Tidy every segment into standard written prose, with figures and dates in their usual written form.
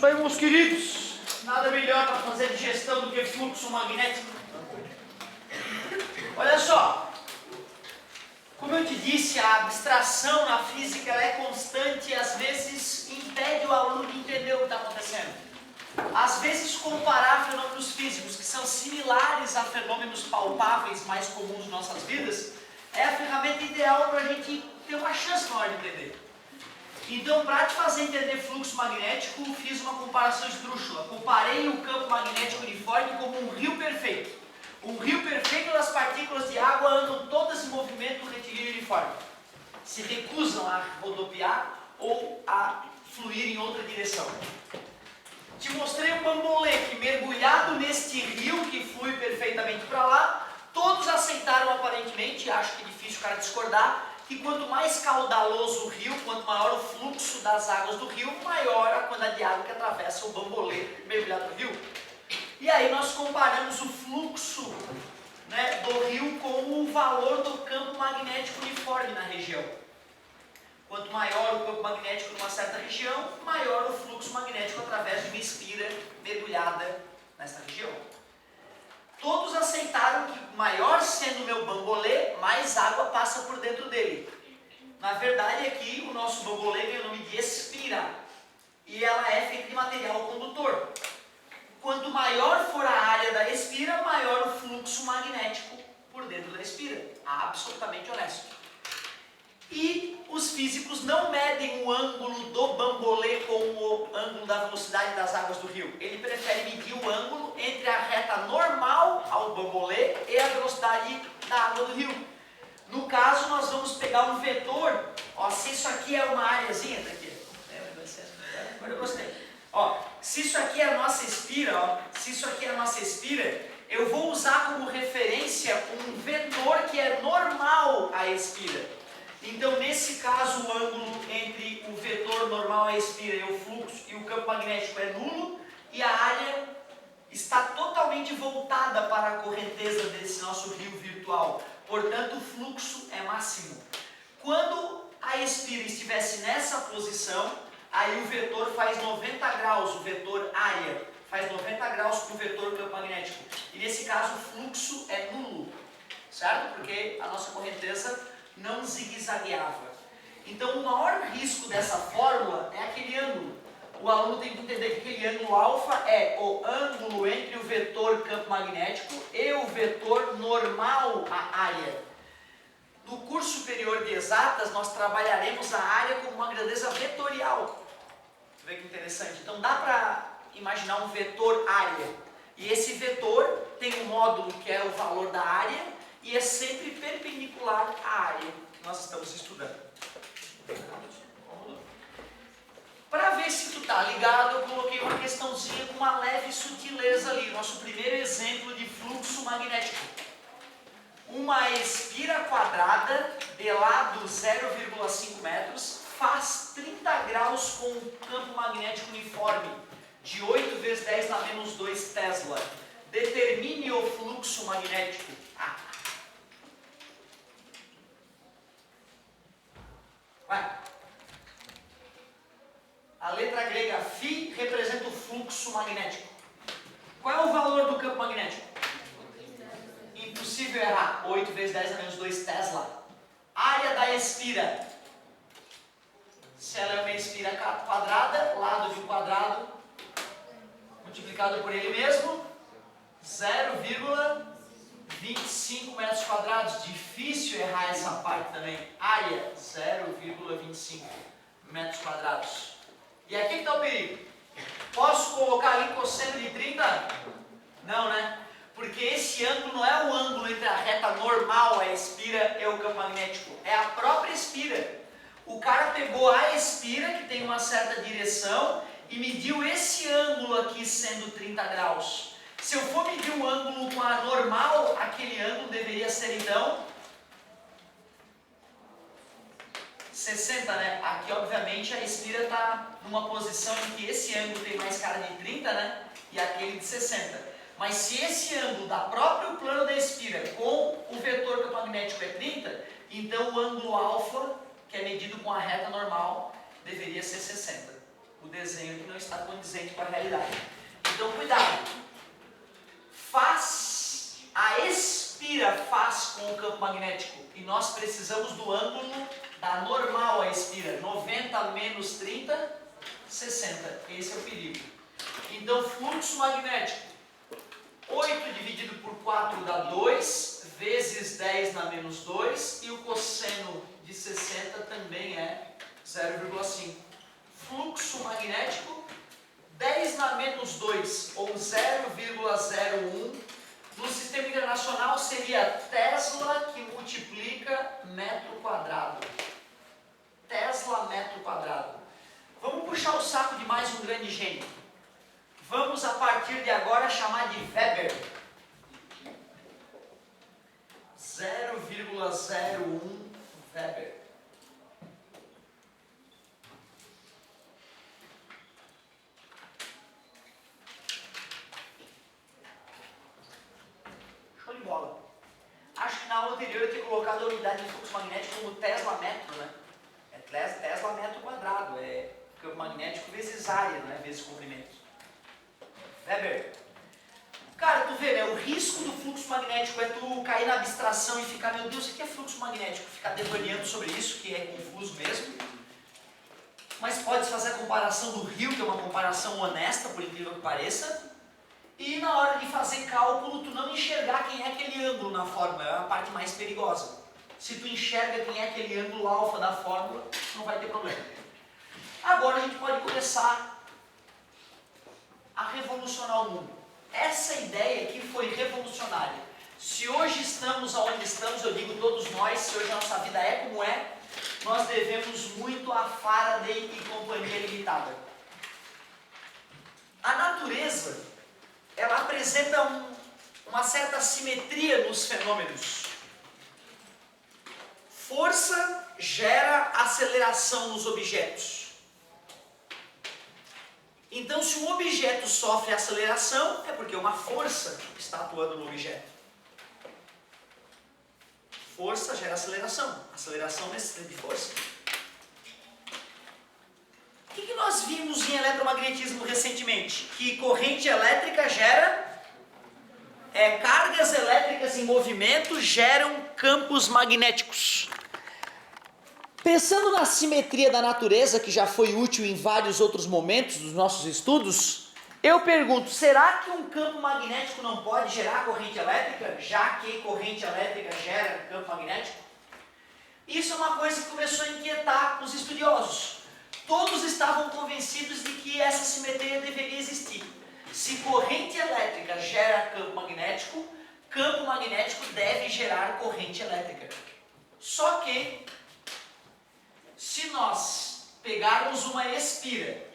Bem, meus queridos, nada melhor para fazer digestão do que fluxo magnético. Olha só, como eu te disse, a abstração na física ela é constante e às vezes impede o aluno de entender o que está acontecendo. Às vezes comparar fenômenos físicos que são similares a fenômenos palpáveis mais comuns em nossas vidas é a ferramenta ideal para a gente ter uma chance na hora de entender. Então, para te fazer entender fluxo magnético, fiz uma comparação esdrúxula. Comparei o campo magnético uniforme como um rio perfeito. Um rio perfeito das partículas de água andam todas em movimento retilíneo uniforme. Se recusam a rodopiar ou a fluir em outra direção. Te mostrei um bambolê que, mergulhado neste rio que flui perfeitamente para lá, todos aceitaram aparentemente, acho que é difícil o cara discordar, que quanto mais caudaloso o rio, quanto maior o fluxo das águas do rio, maior a quantidade de água que atravessa o bambolê mergulhado no rio. E aí nós comparamos o fluxo, né, do rio com o valor do campo magnético uniforme na região. Quanto maior o campo magnético numa certa região, maior o fluxo magnético através de uma espira mergulhada nessa região. Todos aceitaram que maior sendo o meu bambolê, mais água passa por dentro dele. Na verdade aqui o nosso bambolê tem o nome de espira. E ela é feita de material condutor. Quanto maior for a área da espira, maior o fluxo magnético por dentro da espira. Absolutamente honesto. E os físicos não medem o ângulo do bambolê com o ângulo da velocidade das águas do rio. Ele prefere medir o ângulo entre a reta normal ao bambolê e a velocidade da água do rio. No caso, nós vamos pegar um vetor. Ó, se isso aqui é uma áreazinha, tá aqui. Agora eu gostei. Ó, se isso aqui é a nossa espira, ó, se isso aqui é a nossa espira, eu vou usar como referência um vetor que é normal à espira. Então, nesse caso, o ângulo entre o vetor normal à espira e o fluxo e o campo magnético é nulo e a área está totalmente voltada para a correnteza desse nosso rio virtual. Portanto, o fluxo é máximo. Quando a espira estivesse nessa posição, aí o vetor faz 90 graus, o vetor área faz 90 graus com o vetor campo magnético. E nesse caso, o fluxo é nulo, certo? Porque a nossa correnteza não zigue-zagueava. Então, o maior risco dessa fórmula é aquele ângulo. O aluno tem que entender que aquele ângulo alfa é o ângulo entre o vetor campo magnético e o vetor normal à área. No curso superior de exatas, nós trabalharemos a área como uma grandeza vetorial. Vê que interessante. Então, dá para imaginar um vetor área. E esse vetor tem um módulo que é o valor da área e é sempre perpendicular à área que nós estamos estudando. Para ver se tu está ligado, eu coloquei uma questãozinha com uma leve sutileza ali. Nosso primeiro exemplo de fluxo magnético. Uma espira quadrada de lado 0,5 metros faz 30 graus com um campo magnético uniforme de 8 vezes 10 na menos 2 Tesla. Determine o fluxo magnético. Vai. A letra grega φ representa o fluxo magnético. Qual é o valor do campo magnético? Impossível errar. 8 vezes 10 a menos 2 Tesla. Área da espira. Se ela é uma espira quadrada, lado de um quadrado multiplicado por ele mesmo, 0,25 metros quadrados. Difícil errar essa parte também. Área, 0,25 metros quadrados. E aqui que está o perigo. Posso colocar ali cosseno de 30? Não, né? Porque esse ângulo não é o ângulo entre a reta normal, a espira, e o campo magnético. É a própria espira. O cara pegou a espira, que tem uma certa direção, e mediu esse ângulo aqui sendo 30 graus. Se eu for medir um ângulo com a normal, aquele ângulo deveria ser então 60, né? Aqui, obviamente, a espira está numa posição em que esse ângulo tem mais cara de 30, né? E aquele de 60. Mas se esse ângulo da próprio plano da espira com o vetor campo magnético é 30, então o ângulo alfa, que é medido com a reta normal, deveria ser 60. o desenho aqui não está condizente com a realidade. Então, cuidado. A espira faz com o campo magnético e nós precisamos do ângulo da normal à espira. 90 menos 30, 60. Esse é o perigo. Então, fluxo magnético. 8 dividido por 4 dá 2, vezes 10 na menos 2, e o cosseno de 60 também é 0,5. Fluxo magnético, 10 na menos 2, ou 0,01, no sistema internacional seria Tesla que multiplica metro quadrado. Tesla metro quadrado. Vamos puxar o saco de mais um grande gênio. Vamos a partir de agora chamar de Weber. 0,01 Weber. Show de bola. Acho que na aula anterior eu tinha colocado a unidade de fluxo magnético como Tesla metro, né? É Tesla metro quadrado, é campo magnético vezes área, né? Vezes comprimento. Weber. Cara, tu vê, né? O risco do fluxo magnético é tu cair na abstração e ficar, meu Deus, o que é fluxo magnético? Ficar devaneando sobre isso, que é confuso mesmo. Mas pode fazer a comparação do rio, que é uma comparação honesta, por incrível que pareça. E na hora de fazer cálculo, tu não enxergar quem é aquele ângulo na fórmula, é a parte mais perigosa. Se tu enxerga quem é aquele ângulo alfa da fórmula, não vai ter problema. Agora a gente pode começar a revolucionar o mundo. Essa ideia aqui foi revolucionária. Se hoje estamos onde estamos, eu digo todos nós, se hoje a nossa vida é como é, nós devemos muito a Faraday e Companhia Limitada. A natureza, ela apresenta uma certa simetria nos fenômenos. Força gera aceleração nos objetos. Então, se um objeto sofre aceleração, é porque uma força está atuando no objeto. Força gera aceleração. Aceleração necessita de força. O que nós vimos em eletromagnetismo recentemente? Que corrente elétrica gera... cargas elétricas em movimento geram campos magnéticos. Pensando na simetria da natureza, que já foi útil em vários outros momentos dos nossos estudos, eu pergunto, será que um campo magnético não pode gerar corrente elétrica, já que corrente elétrica gera campo magnético? Isso é uma coisa que começou a inquietar os estudiosos. Todos estavam convencidos de que essa simetria deveria existir. Se corrente elétrica gera campo magnético deve gerar corrente elétrica. Só que, se nós pegarmos uma espira,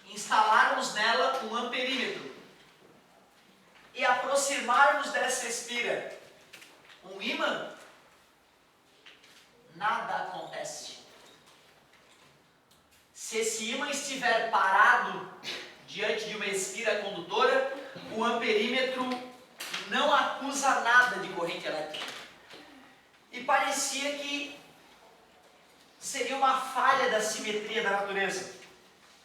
instalarmos nela um amperímetro e aproximarmos dessa espira um ímã, nada acontece. Se esse ímã estiver parado diante de uma espira condutora, o amperímetro não acusa nada de corrente elétrica. E parecia que seria uma falha da simetria da natureza.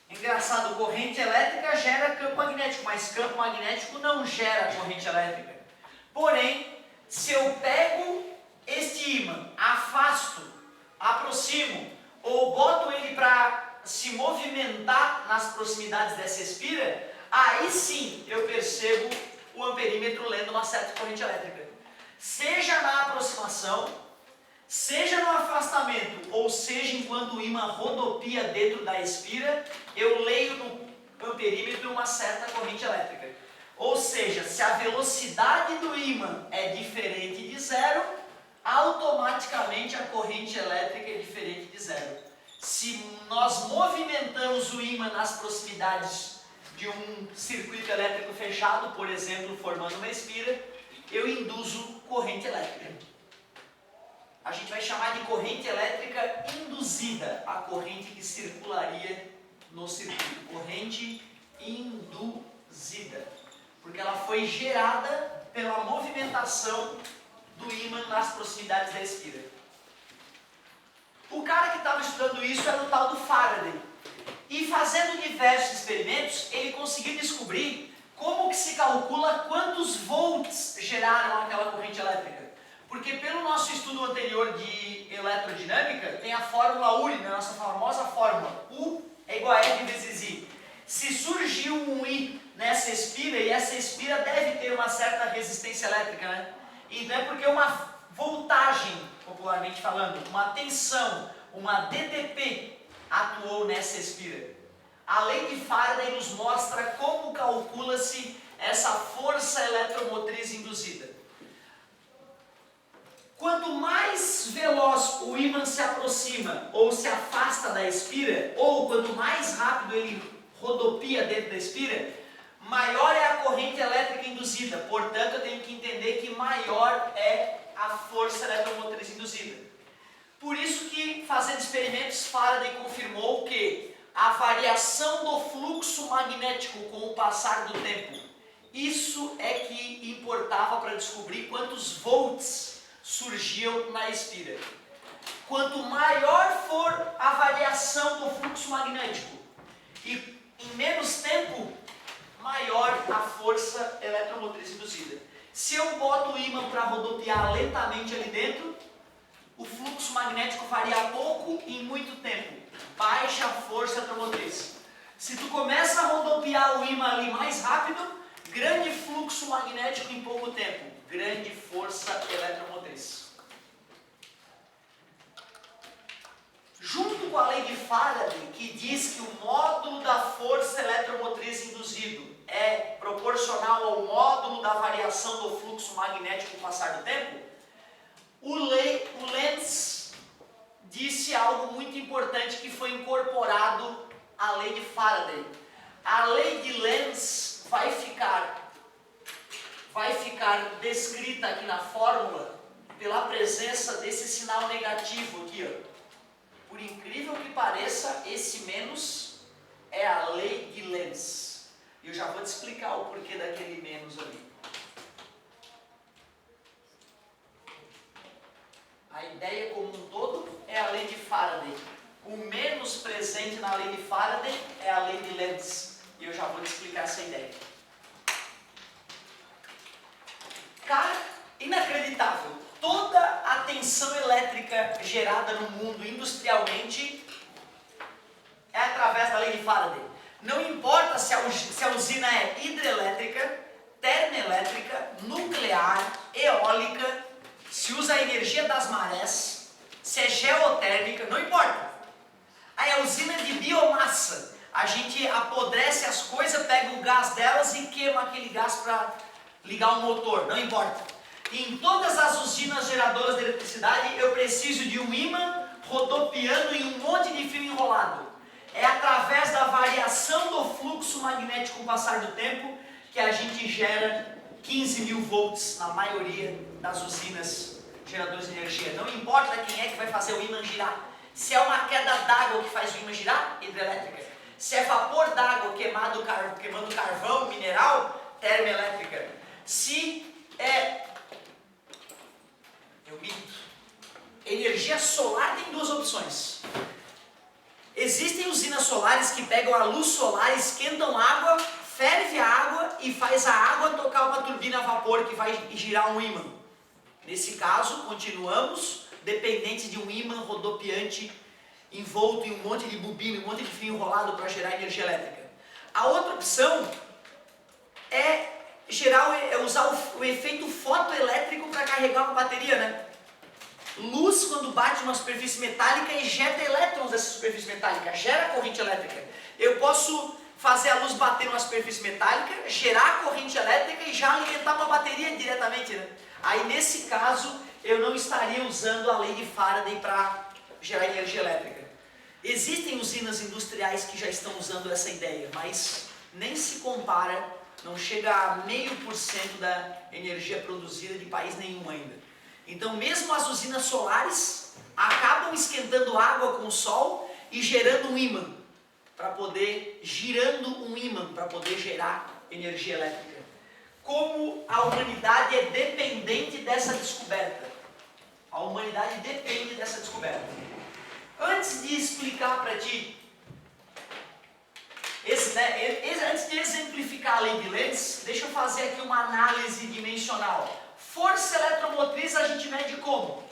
Engraçado, corrente elétrica gera campo magnético, mas campo magnético não gera corrente elétrica. Porém, se eu pego este ímã, afasto, aproximo, ou boto ele para se movimentar nas proximidades dessa espira, aí sim eu percebo o amperímetro lendo uma certa corrente elétrica. Seja na aproximação, seja no afastamento, ou seja enquanto o ímã rodopia dentro da espira, eu leio no amperímetro uma certa corrente elétrica. Ou seja, se a velocidade do ímã é diferente de zero, automaticamente a corrente elétrica é diferente de zero. Se nós movimentamos o ímã nas proximidades de um circuito elétrico fechado, por exemplo, formando uma espira, eu induzo corrente elétrica. A gente vai chamar de corrente elétrica induzida, a corrente que circularia no circuito. Corrente induzida, porque ela foi gerada pela movimentação do ímã nas proximidades da espira. O cara que estava estudando isso era o tal do Faraday. E fazendo diversos experimentos, ele conseguiu descobrir como que se calcula quantos volts geraram aquela corrente elétrica. Porque pelo nosso estudo anterior de eletrodinâmica, tem a fórmula URI, a nossa famosa fórmula. U é igual a F vezes I. Se surgiu um I nessa espira, e essa espira deve ter uma certa resistência elétrica, né? Então é porque uma voltagem, popularmente falando, uma tensão, uma DTP, atuou nessa espira. A lei de Faraday nos mostra como calcula-se essa força eletromotriz induzida. Quanto mais veloz o ímã se aproxima ou se afasta da espira, ou quanto mais rápido ele rodopia dentro da espira, maior é a corrente elétrica induzida. Portanto, eu tenho que entender que maior é a força eletromotriz induzida. Por isso que, fazendo experimentos, Faraday confirmou que a variação do fluxo magnético com o passar do tempo, isso é que importava para descobrir quantos volts surgiam na espira. Quanto maior for a variação do fluxo magnético e em menos tempo, maior a força eletromotriz induzida. Se eu boto o ímã para rodopiar lentamente ali dentro, o fluxo magnético varia pouco em muito tempo. Baixa a força eletromotriz. Se tu começa a rodopiar o ímã ali mais rápido, grande fluxo magnético em pouco tempo. Grande força eletromotriz. Junto com a lei de Faraday, que diz que o módulo da força eletromotriz induzido é proporcional ao módulo da variação do fluxo magnético com o passar do tempo, o Lenz disse algo muito importante que foi incorporado à lei de Faraday. A lei de Lenz vai ficar descrita aqui na fórmula pela presença desse sinal negativo aqui, ó. Por incrível que pareça, esse menos é a lei de Lenz. E eu já vou te explicar o porquê daquele menos ali. A ideia como um todo é a lei de Faraday. O menos presente na lei de Faraday é a lei de Lenz. E eu já vou te explicar essa ideia. Cara, inacreditável. Toda a tensão elétrica gerada no mundo industrialmente é através da lei de Faraday. Não importa se a usina é hidrelétrica, termoelétrica, nuclear, eólica, se usa a energia das marés, se é geotérmica, não importa. Aí a usina é de biomassa. A gente apodrece as coisas, pega o gás delas e queima aquele gás para ligar o motor, não importa. Em todas as usinas geradoras de eletricidade, eu preciso de um ímã rodopiando em um monte de fio enrolado. É através da variação do fluxo magnético com o passar do tempo que a gente gera 15.000 volts na maioria das usinas geradoras de energia. Não importa quem é que vai fazer o ímã girar. Se é uma queda d'água que faz o ímã girar, hidrelétrica. Se é vapor d'água queimando carvão, mineral, termoelétrica. Se é... Eu minto. Energia solar tem duas opções. Existem usinas solares que pegam a luz solar, esquentam água, ferve a água e faz a água tocar uma turbina a vapor que vai girar um ímã. Nesse caso, continuamos dependentes de um ímã rodopiante envolto em um monte de bobina, um monte de fio enrolado para gerar energia elétrica. A outra opção é usar o efeito fotoelétrico para carregar uma bateria, né? Luz, quando bate numa superfície metálica, ejeta elétrons dessa superfície metálica, gera corrente elétrica. Eu posso fazer a luz bater numa superfície metálica, gerar corrente elétrica e já alimentar uma bateria diretamente, né? Aí, nesse caso, eu não estaria usando a lei de Faraday para gerar energia elétrica. Existem usinas industriais que já estão usando essa ideia, mas nem se compara, não chega a 0,5% da energia produzida de país nenhum ainda. Então, mesmo as usinas solares acabam esquentando água com o sol e gerando um ímã, girando um ímã para poder gerar energia elétrica. Como a humanidade é dependente dessa descoberta. A humanidade depende dessa descoberta. Antes de explicar para ti antes de exemplificar a lei de Lenz, deixa eu fazer aqui uma análise dimensional. Força eletromotriz a gente mede como?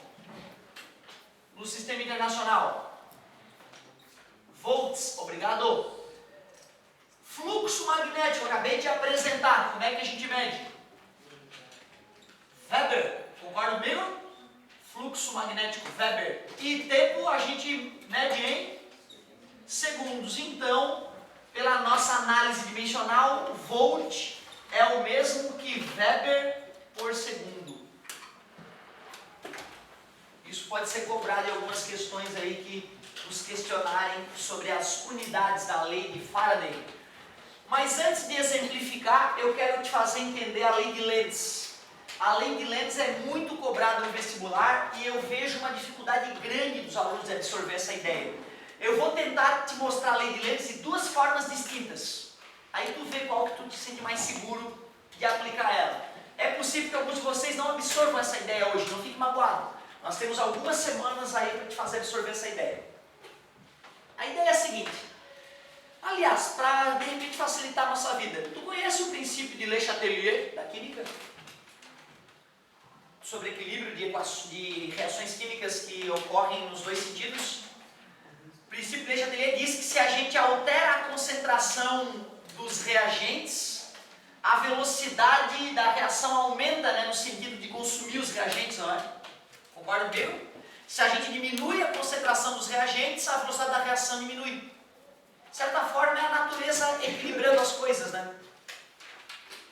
No sistema internacional. Volts, obrigado. Fluxo magnético, acabei de apresentar. Como é que a gente mede? Weber, concorda comigo? Fluxo magnético Weber. E tempo a gente mede em segundos. Então, pela nossa análise dimensional, volt é o mesmo que Weber por segundo. Isso pode ser cobrado em algumas questões aí que nos questionarem sobre as unidades da lei de Faraday. Mas antes de exemplificar, eu quero te fazer entender a lei de Lenz. A lei de Lenz é muito cobrada no vestibular e eu vejo uma dificuldade grande dos alunos de absorver essa ideia. Eu vou tentar te mostrar a lei de Lenz de duas formas distintas. Aí tu vê qual que tu te sente mais seguro de aplicar ela. É possível que alguns de vocês não absorvam essa ideia hoje, não fique magoado. Nós temos algumas semanas aí para te fazer absorver essa ideia. A ideia é a seguinte. Aliás, para de repente facilitar a nossa vida, tu conhece o princípio de Le Chatelier da química? Sobre equilíbrio de reações químicas que ocorrem nos dois sentidos? O princípio de Le Chatelier diz que se a gente altera a concentração dos reagentes, a velocidade da reação aumenta, né, no sentido de consumir os reagentes, não é? Concorda comigo? Se a gente diminui a concentração dos reagentes, a velocidade da reação diminui. De certa forma, é a natureza equilibrando as coisas, né?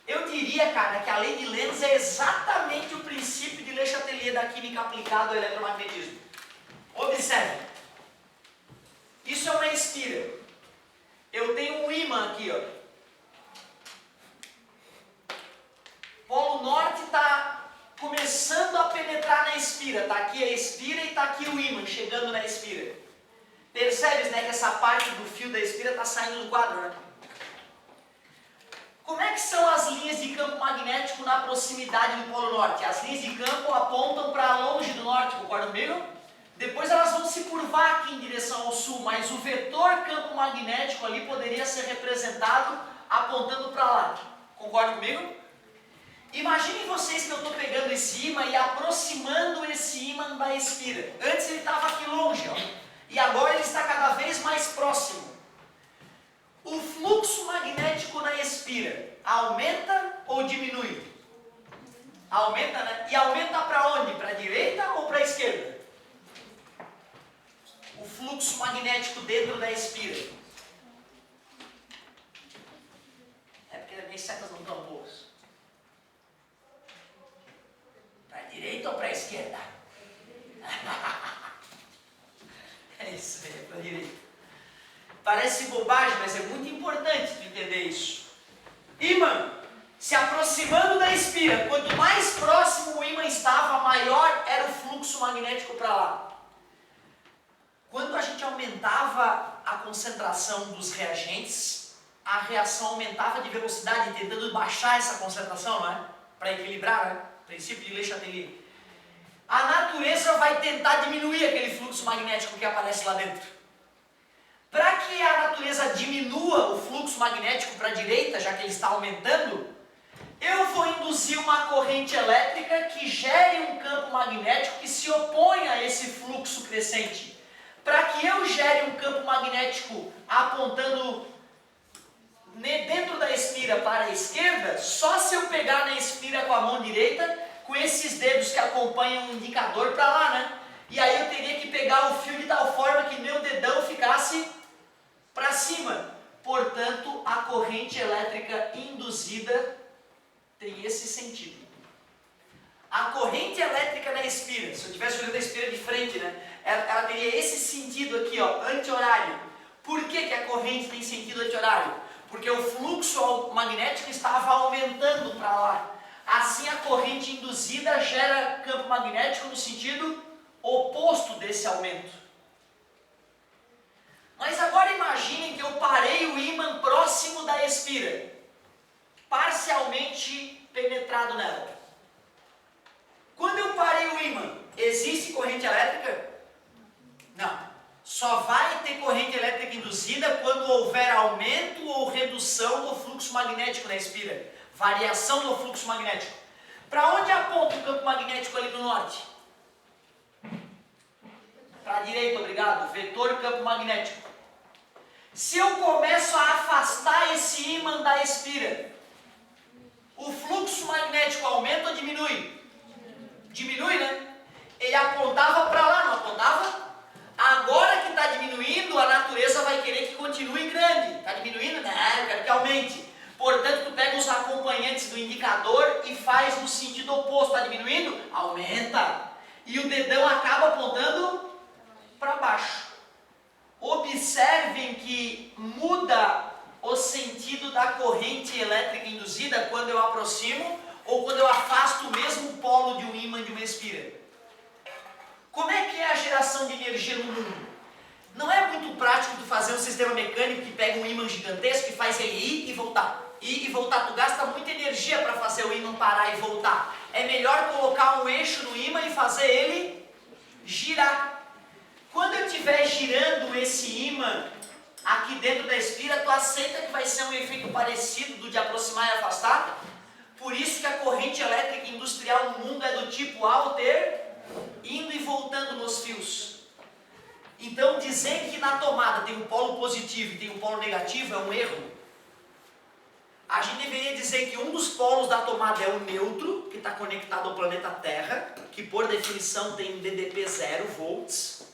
Eu diria, cara, que a lei de Lenz é exatamente o princípio de Le Chatelier da química aplicada ao eletromagnetismo. Observe. Isso é uma espira. Eu tenho um ímã aqui, ó. Polo norte está começando a penetrar na espira. Está aqui a espira e está aqui o ímã chegando na espira. Percebes, né, que essa parte do fio da espira está saindo do quadro, né? Como é que são as linhas de campo magnético na proximidade do Polo Norte? As linhas de campo apontam para longe do norte, concorda comigo? Depois elas vão se curvar aqui em direção ao sul, mas o vetor campo magnético ali poderia ser representado apontando para lá. Concorda comigo? Imaginem vocês que eu estou pegando esse ímã e aproximando esse ímã da espira. Antes ele estava aqui longe, ó. E agora ele está cada vez mais próximo. O fluxo magnético na espira aumenta ou diminui? Aumenta, né? E aumenta para onde? Para a direita ou para a esquerda? O fluxo magnético dentro da espira. É porque as minhas setas não estão boas. Para a direita ou para a esquerda? É isso aí, para a direita. Parece bobagem, mas é muito importante tu entender isso. Ímã se aproximando da espira. Quanto mais próximo o ímã estava, maior era o fluxo magnético para lá. Quando a gente aumentava a concentração dos reagentes, a reação aumentava de velocidade, tentando baixar essa concentração, não é? Para equilibrar, né? Princípio de Le Chatelier. A natureza vai tentar diminuir aquele fluxo magnético que aparece lá dentro. Para que a natureza diminua o fluxo magnético para a direita, já que ele está aumentando, eu vou induzir uma corrente elétrica que gere um campo magnético que se opõe a esse fluxo crescente. Para que eu gere um campo magnético apontando dentro da espira para a esquerda, só se eu pegar na espira com a mão direita, com esses dedos que acompanham o indicador para lá, né? E aí eu teria que pegar o fio de tal forma que meu dedão ficasse para cima. Portanto, a corrente elétrica induzida tem esse sentido. A corrente elétrica na espira, se eu estivesse olhando a espira de frente, né, ela teria esse sentido aqui, ó, anti-horário. Por que que a corrente tem sentido anti-horário? Porque o fluxo magnético estava aumentando para lá. Assim, a corrente induzida gera campo magnético no sentido oposto desse aumento. Mas agora imaginem que eu parei o ímã próximo da espira, parcialmente penetrado nela. Quando eu parei o ímã, existe corrente elétrica? Não. Só vai ter corrente elétrica induzida quando houver aumento ou redução do fluxo magnético na espira. Variação do fluxo magnético. Para onde aponta o campo magnético ali no norte? Para a direita, obrigado. Vetor campo magnético. Se eu começo a afastar esse ímã da espira, o fluxo magnético aumenta ou diminui? Diminui, né? Ele apontava para lá, não apontava? Agora que está diminuindo, a natureza vai querer que continue grande. Está diminuindo? Não, eu quero que aumente. Portanto, tu pega os acompanhantes do indicador e faz no sentido oposto. Está diminuindo? Aumenta. E o dedão acaba apontando para baixo. Observem que muda o sentido da corrente elétrica induzida quando eu aproximo ou quando eu afasto o mesmo polo de um ímã de uma espira. Como é que é a geração de energia no mundo? Não é muito prático tu fazer um sistema mecânico que pega um ímã gigantesco e faz ele ir e voltar. Ir e voltar. Tu gasta muita energia para fazer o ímã parar e voltar. É melhor colocar um eixo no ímã e fazer ele girar. Quando eu estiver girando esse ímã aqui dentro da espira, tu aceita que vai ser um efeito parecido do de aproximar e afastar? Por isso que a corrente elétrica industrial no mundo é do tipo alter, indo e voltando nos fios. Então dizer que na tomada tem um polo positivo e tem um polo negativo é um erro. A gente deveria dizer que um dos polos da tomada é o neutro, que está conectado ao planeta Terra, que por definição tem DDP 0 volts.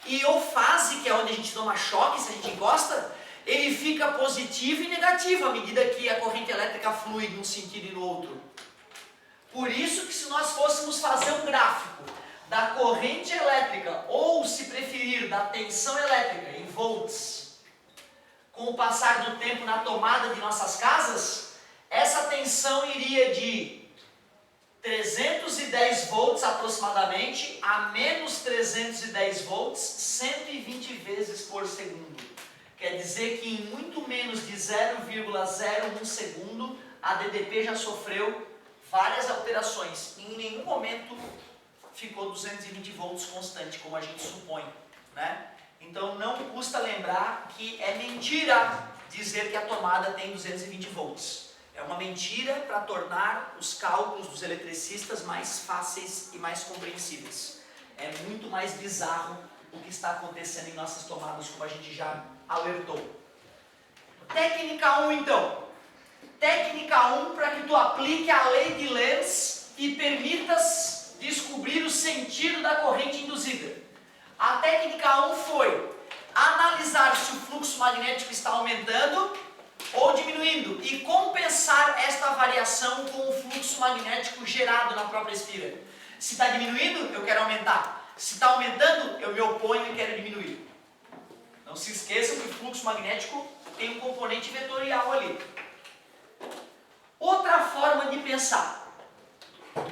E o fase, que é onde a gente toma choque, se a gente encosta, ele fica positivo e negativo à medida que a corrente elétrica flui num sentido e no outro. Por isso que se nós fôssemos fazer um gráfico da corrente elétrica, ou se preferir, da tensão elétrica em volts, com o passar do tempo na tomada de nossas casas, essa tensão iria de 310 volts aproximadamente a menos 310 volts 120 vezes por segundo. Quer dizer que em muito menos de 0,01 segundo a DDP já sofreu várias alterações. Em nenhum momento ficou 220 volts constante, como a gente supõe, né? Então não custa lembrar que é mentira dizer que a tomada tem 220 volts. É uma mentira para tornar os cálculos dos eletricistas mais fáceis e mais compreensíveis. É muito mais bizarro o que está acontecendo em nossas tomadas, como a gente já alertou. Técnica 1 então. Técnica 1 para que tu aplique a lei de Lenz e permitas descobrir o sentido da corrente induzida. A técnica 1 foi analisar se o fluxo magnético está aumentando ou diminuindo e compensar esta variação com o fluxo magnético gerado na própria espira. Se está diminuindo, eu quero aumentar. Se está aumentando, eu me oponho e quero diminuir. Não se esqueçam que o fluxo magnético tem um componente vetorial ali. Outra forma de pensar.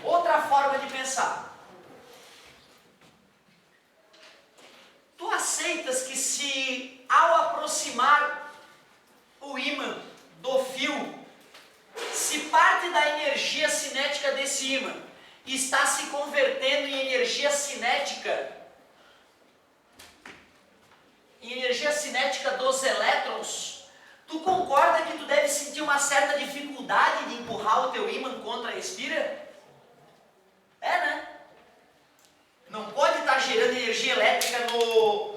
Outra forma de pensar. Tu aceitas que se ao aproximar o ímã do fio, se parte da energia cinética desse ímã está se convertendo em energia cinética dos elétrons, tu concorda que tu deve sentir uma certa dificuldade de empurrar o teu ímã contra a espira? É, né? Não pode estar gerando energia elétrica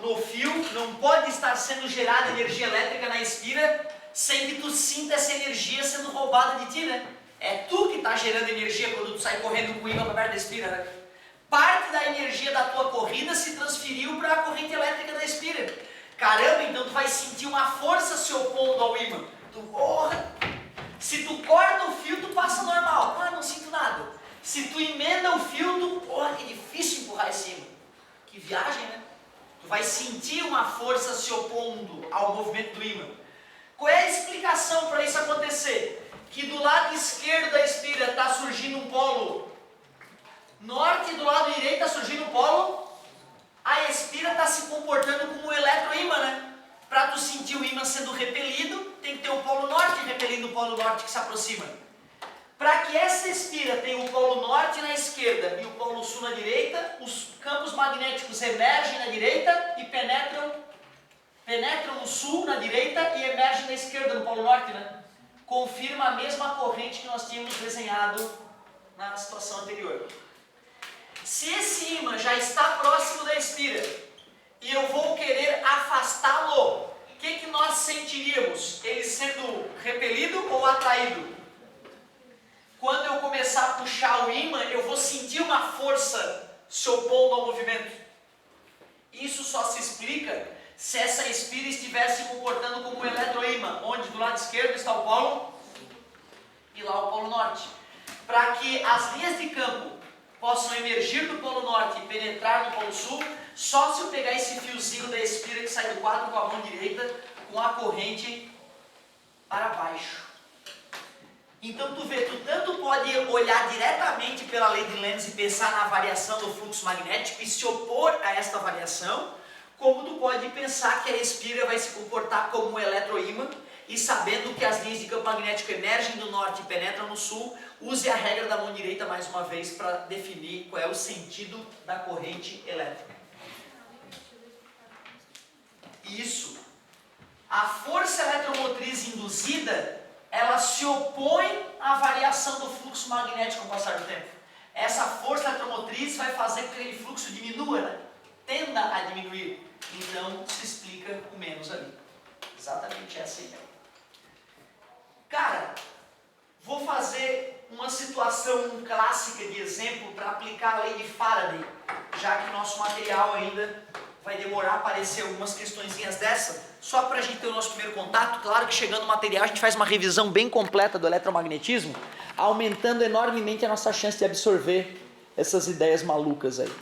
no fio, não pode estar sendo gerada energia elétrica na espira sem que tu sinta essa energia sendo roubada de ti, né? É tu que está gerando energia quando tu sai correndo com o ímã para perto da espira, né? Parte da energia da tua corrida se transferiu para a corrente elétrica da espira. Caramba, então tu vai sentir uma força se opondo ao ímã. Tu, porra! Se tu corta o fio, tu passa normal. Ah, não sinto nada. Se tu emenda o fio, tu, porra, que difícil empurrar esse ímã. Que viagem, né? Tu vai sentir uma força se opondo ao movimento do ímã. Qual é a explicação para isso acontecer? Que do lado esquerdo da espira está surgindo um polo norte e do lado direito está surgindo um polo. A espira está se comportando como um eletroímã, né? Para tu sentir o ímã sendo repelido, tem que ter o polo norte repelindo o polo norte que se aproxima. Para que essa espira tenha o polo norte na esquerda e o polo sul na direita, os campos magnéticos emergem na direita e penetram no sul na direita e emergem na esquerda no polo norte, né? Confirma a mesma corrente que nós tínhamos desenhado na situação anterior. Se esse ímã já está próximo da espira e eu vou querer afastá-lo, o que nós sentiríamos? Ele sendo repelido ou atraído? Quando eu começar a puxar o ímã, eu vou sentir uma força se opondo ao movimento. Isso só se explica se essa espira estiver se comportando como um eletroímã, onde do lado esquerdo está o polo e lá o polo norte. Para que as linhas de campo possam emergir do polo norte e penetrar no polo sul, só se eu pegar esse fiozinho da espira que sai do quadro com a mão direita, com a corrente para baixo. Então tu vê, tu tanto pode olhar diretamente pela lei de Lenz e pensar na variação do fluxo magnético e se opor a esta variação, como tu pode pensar que a espira vai se comportar como um eletroímã e sabendo que as linhas de campo magnético emergem do norte e penetram no sul, use a regra da mão direita mais uma vez para definir qual é o sentido da corrente elétrica. Isso. A força eletromotriz induzida, ela se opõe à variação do fluxo magnético com o passar do tempo. Essa força eletromotriz vai fazer com que aquele fluxo diminua, né? Tenda a diminuir. Então se explica o menos ali. Exatamente essa a ideia. Cara, vou fazer uma situação clássica de exemplo para aplicar a lei de Faraday, já que nosso material ainda vai demorar a aparecer algumas questõezinhas dessa, só para a gente ter o nosso primeiro contato. Claro que chegando no material a gente faz uma revisão bem completa do eletromagnetismo, aumentando enormemente a nossa chance de absorver essas ideias malucas aí.